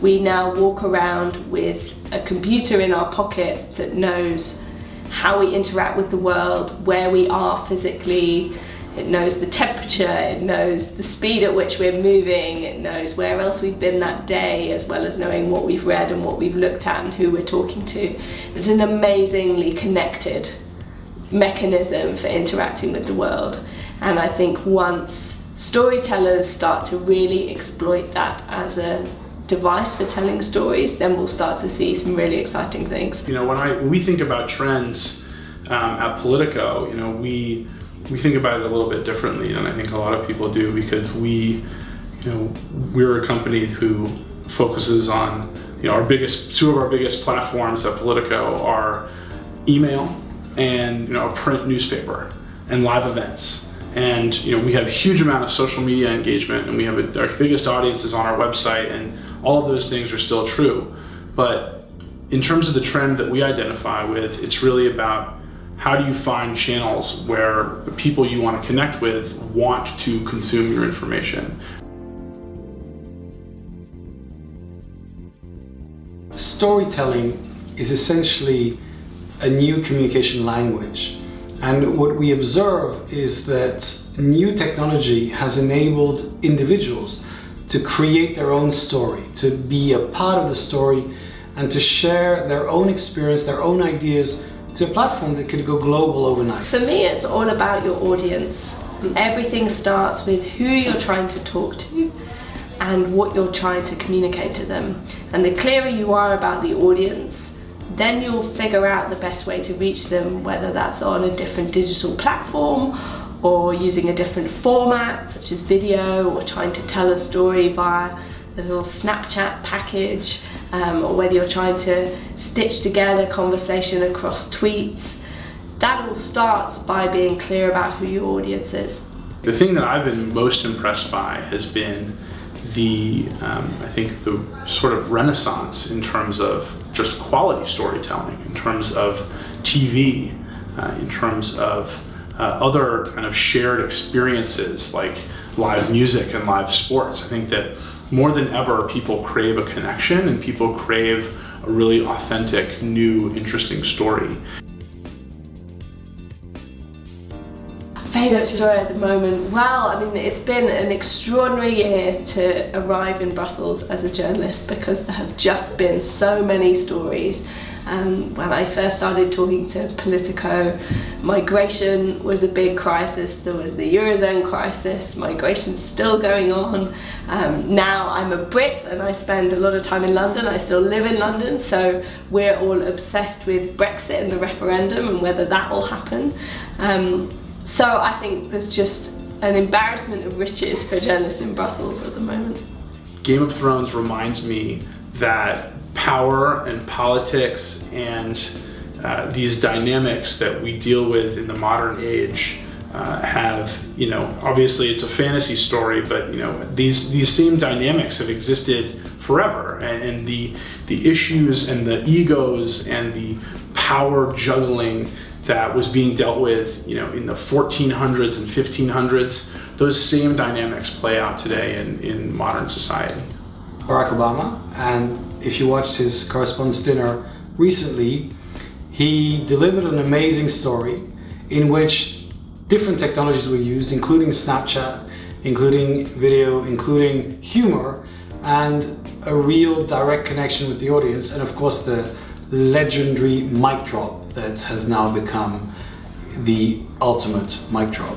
We now walk around with a computer in our pocket that knows how we interact with the world, where we are physically. It knows the temperature, it knows the speed at which we're moving, it knows where else we've been that day, as well as knowing what we've read and what we've looked at and who we're talking to. It's an amazingly connected mechanism for interacting with the world. And I think once storytellers start to really exploit that as a device for telling stories, then we'll start to see some really exciting things. You know, when we think about trends at Politico, you know, we think about it a little bit differently than I think a lot of people do, because we're a company who focuses on, you know, two of our biggest platforms at Politico are email and, you know, a print newspaper and live events. And, you know, we have a huge amount of social media engagement, and we have our biggest audiences on our website, and all of those things are still true. But in terms of the trend that we identify with, it's really about how do you find channels where the people you want to connect with want to consume your information. Storytelling is essentially a new communication language. And what we observe is that new technology has enabled individuals to create their own story, to be a part of the story, and to share their own experience, their own ideas, to a platform that could go global overnight. For me, it's all about your audience. Everything starts with who you're trying to talk to and what you're trying to communicate to them. And the clearer you are about the audience, then you'll figure out the best way to reach them, whether that's on a different digital platform or using a different format, such as video, or trying to tell a story via the little Snapchat package, or whether you're trying to stitch together conversation across tweets. That all starts by being clear about who your audience is. The thing that I've been most impressed by has been I think the sort of renaissance in terms of just quality storytelling, in terms of TV, in terms of other kind of shared experiences like live music and live sports. I think that more than ever, people crave a connection, and people crave a really authentic, new, interesting story. Favourite story at the moment? Well, I mean, it's been an extraordinary year to arrive in Brussels as a journalist, because there have just been so many stories. When I first started talking to Politico, migration was a big crisis. There was the Eurozone crisis. Migration's still going on. Now I'm a Brit and I spend a lot of time in London. I still live in London, so we're all obsessed with Brexit and the referendum and whether that will happen. So I think there's just an embarrassment of riches for journalists in Brussels at the moment. Game of Thrones reminds me that power and politics and these dynamics that we deal with in the modern age have, you know, obviously it's a fantasy story, but, you know, these same dynamics have existed forever, and the issues and the egos and the power juggling that was being dealt with, you know, in the 1400s and 1500s, those same dynamics play out today in modern society. Barack Obama, and if you watched his correspondence dinner recently, he delivered an amazing story in which different technologies were used, including Snapchat, including video, including humor, and a real direct connection with the audience, and of course the legendary mic drop that has now become the ultimate mic drop.